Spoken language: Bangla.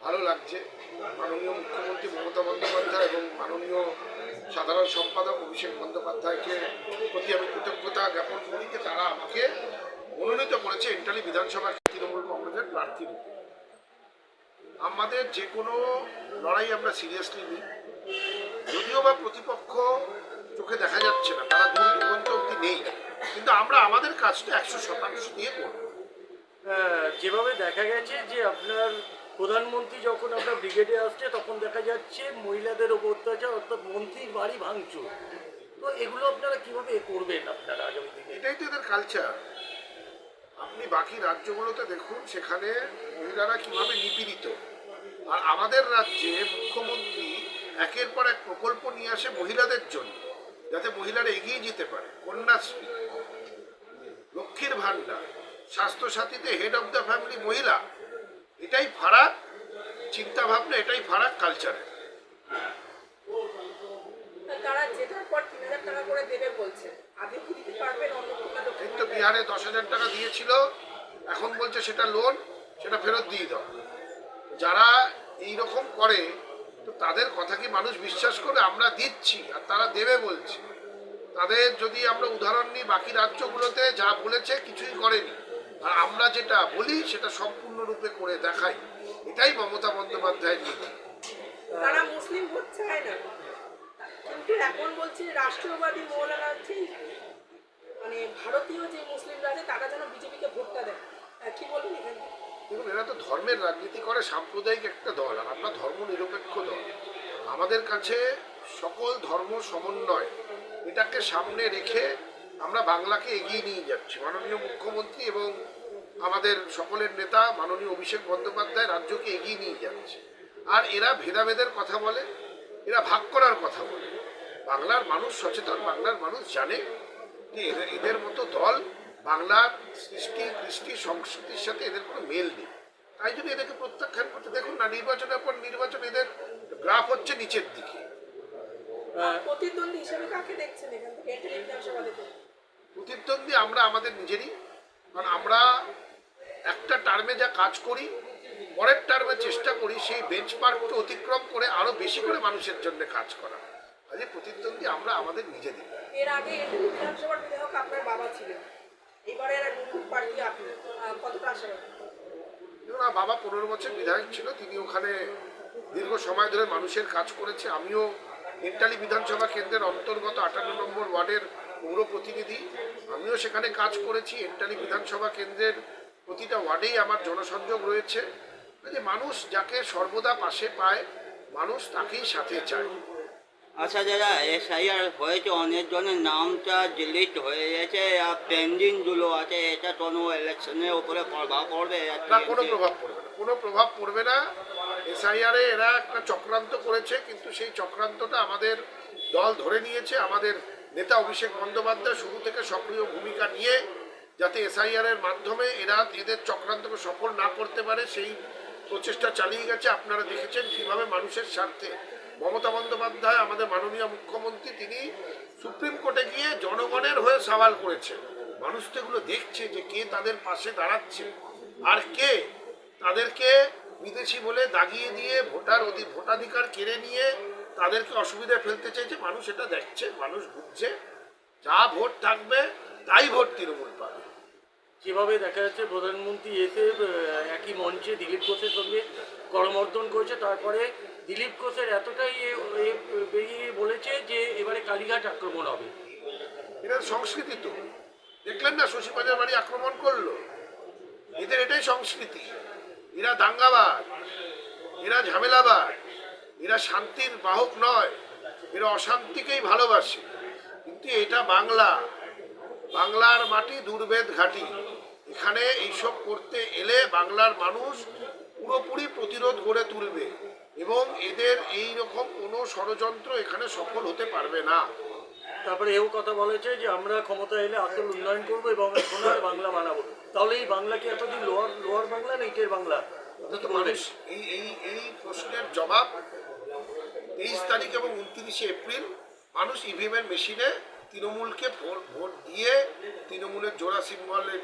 ভালো লাগছে। মাননীয় মুখ্যমন্ত্রী মমতা বন্দ্যোপাধ্যায় এবং মাননীয় সাধারণ সম্পাদক অভিষেক বন্দ্যোপাধ্যায়কে প্রতি আমি কৃতজ্ঞতা জ্ঞাপন করি যে তারা আমাকে মনোনীত করেছে এন্টালি বিধানসভার তৃণমূল কংগ্রেসের প্রার্থী রূপে। আমাদের যে কোনো লড়াই আমরা সিরিয়াসলি নিই, যদিও বা প্রতিপক্ষ চোখে দেখা যাচ্ছে না, তারা দূর দিগন্ত অব্দি নেই, কিন্তু আমরা আমাদের কাজটা 100% দিয়ে করব। যেভাবে দেখা গেছে যে আপনার প্রধানমন্ত্রী যখন আপনার ব্রিগেডে আসছে তখন দেখা যাচ্ছে মহিলাদের ওপর অত্যাচার, অর্থাৎ মন্ত্রীর বাড়ি ভাঙচুর। তো এগুলো আপনারা কিভাবে করবেন আপনারা আগামী দিনে? এটাই তো এদের কালচার। আপনি বাকি রাজ্যগুলোতে দেখুন, সেখানে মহিলারা কিভাবে নিপীড়িত। আর আমাদের রাজ্যে মুখ্যমন্ত্রী একের পর এক প্রকল্প নিয়ে আসে মহিলাদের জন্য, যাতে মহিলারা এগিয়ে যেতে পারে। কন্যাশ্রী, লক্ষ্মীর ভাণ্ডার, স্বাস্থ্যসাথীতে হেড অফ দ্য ফ্যামিলি মহিলা। এটাই ফারাক চিন্তা ভাবনা, এটাই ফারাক কালচারে। তারা জেতার পর ৩,০০০ টাকা করে দেবে বলছে, আগে কি দিতে পারবেন? এই তো বিহারে 10,000 টাকা দিয়েছিল, এখন বলছে সেটা লোন, সেটা ফেরত দিয়ে দাও। যারা এই রকম করে তো তাদের কথা কি মানুষ বিশ্বাস করে? আমরা দিচ্ছি আর তারা দেবে বলছে। তাদের যদি আমরা উদাহরণ নিই, বাকি রাজ্যগুলোতে যা বলেছে কিছুই করেনি, আর আমরা যেটা বলি সেটা সম্পূর্ণরূপে করে দেখাই। এটাই মমতা বন্দ্যোপাধ্যায়ের নীতি। তারা মুসলিম ভোট চায় না, কিন্তু এখন বলছে রাষ্ট্রবাদী মৌলানা মানে ভারতীয় যে মুসলিমরা আছে তারা যেন বিজেপিকে ভোটটা দেয়। কি বলবেন এখানে? দেখুন, এরা তো ধর্মের রাজনীতি করে, সাম্প্রদায়িক একটা দল, আর আমরা ধর্ম নিরপেক্ষ দল। আমাদের কাছে সকল ধর্ম সমন্বয়, এটাকে সামনে রেখে আমরা বাংলাকে এগিয়ে নিয়ে যাচ্ছি। মাননীয় মুখ্যমন্ত্রী এবং আমাদের সকলের নেতা মাননীয় অভিষেক বন্দ্যোপাধ্যায় রাজ্যকে এগিয়ে নিয়ে যাচ্ছে। আর এরা ভেদাভেদের কথা বলে, এরা ভাগ করার কথা বলে। বাংলার মানুষ সচেতন, বাংলার মানুষ জানে যে এদের মতো দল বাংলার সৃষ্টি, কৃষ্টি, সংস্কৃতির সাথে এদের কোনো মেল নেই। তাই জন্য এদেরকে প্রত্যাখ্যান করতে। দেখুন না, নির্বাচনের পর নির্বাচন এদের গ্রাফ হচ্ছে নিচের দিকে। প্রতিদ্বন্দ্বী হিসেবে কাকে দেখছেন এখান থেকে? প্রতিদ্বন্দ্বী আমরা আমাদের নিজেরই, কারণ আমরা একটা টার্মে যা কাজ করি, পরের টার্মে চেষ্টা করি সেই বেঞ্চমার্কটা অতিক্রম করে আরো বেশি করে মানুষের জন্য কাজ করা। আজকে প্রতিদ্বন্দ্বী আমরা আমাদের নিজেরই। এর আগে বিধানসভার বিধায়ক আপনার বাবা ছিলেন, এবারে নতুন প্রার্থী আপনি, কতটা আশাবাদী? না, বাবা 15 বছর বিধায়ক ছিল, তিনি ওখানে দীর্ঘ সময় ধরে মানুষের কাজ করেছে। আমিও এন্টালি বিধানসভা কেন্দ্রের অন্তর্গত 58 নম্বর ওয়ার্ডের পৌর প্রতিনিধি, আমিও সেখানে কাজ করেছি। এন্টালি বিধানসভা কেন্দ্রের প্রতিটা ওয়ার্ডেই আমার জনসংযোগ রয়েছে। যে মানুষ যাকে সর্বদা পাশে পায়, মানুষ তাকেই সাথে চায়। আচ্ছা, যারা এসআইআর হয়েছে অনেক জনের নামটা ডিলিট হয়ে গেছে আর পেন্ডিং গুলো আছে, এটা কোনো ইলেকশনের উপরে প্রভাব পড়বে? না, কোনো প্রভাব পড়বে না, কোনো প্রভাব পড়বে না। এসআইআরে এরা একটা চক্রান্ত করেছে, কিন্তু সেই চক্রান্তটা আমাদের দল ধরে নিয়েছে। আমাদের নেতা অভিষেক বন্দ্যোপাধ্যায় শুরু থেকে সক্রিয় ভূমিকা নিয়ে যাতে এসআইআর এর মাধ্যমে এরা এদের চক্রান্তকে সফল না করতে পারে সেই প্রচেষ্টা চালিয়ে গেছে। আপনারা দেখেছেন কিভাবে মানুষের স্বার্থে মমতা বন্দ্যোপাধ্যায়, আমাদের মাননীয় মুখ্যমন্ত্রী, তিনি সুপ্রিম কোর্টে গিয়ে জনগণের হয়ে সওয়াল করেছেন। মানুষ তো এগুলো দেখছে যে কে তাদের পাশে দাঁড়াচ্ছে আর কে তাদেরকে বিদেশি বলে দাগিয়ে দিয়ে ভোটাধিকার কেড়ে নিয়ে তাদেরকে অসুবিধায় ফেলতে চাইছে। মানুষ এটা দেখছে, মানুষ বুঝছে, যা ভোট থাকবে তাই ভোট তৃণমূল পাবে। যেভাবে দেখা যাচ্ছে প্রধানমন্ত্রী এসে একই মঞ্চে দিলীপ ঘোষের সঙ্গে করমর্দন করেছে, তারপরে দিলীপ ঘোষের এতটাই বেরিয়ে বলেছে যে এবারে কালীঘাট আক্রমণ হবে। এরা সংস্কৃতি তো দেখলেন না, শশীবাজার বাড়ি আক্রমণ করলো। এদের এটাই সংস্কৃতি। এরা দাঙ্গাবাজ, এরা ঝামেলাবাজ, এরা শান্তির বাহক নয়, এরা অশান্তিকেই ভালোবাসে। কিন্তু এটা বাংলা, বাংলার মাটি দুর্ভেদ ঘাঁটি। এখানে এইসব করতে এলে বাংলার মানুষ পুরোপুরি প্রতিরোধ গড়ে তুলবে এবং এদের এই রকম কোনো ষড়যন্ত্র এখানে সফল হতে পারবে না। তারপরে এও কথা বলেছে যে আমরা ক্ষমতা এলে আসল উন্নয়ন করবো এবং সোনার বাংলা বানাবো। তাহলে এই বাংলা কি এতদিন লোয়ার বাংলা না ইটের বাংলা? মানুষ এই প্রশ্নের জবাব 23 তারিখ এবং 29শে এপ্রিল মানুষ ইভিএম মেশিনে তৃণমূলকে ভোট দিয়ে তৃণমূলের জোড়া সিম্বলের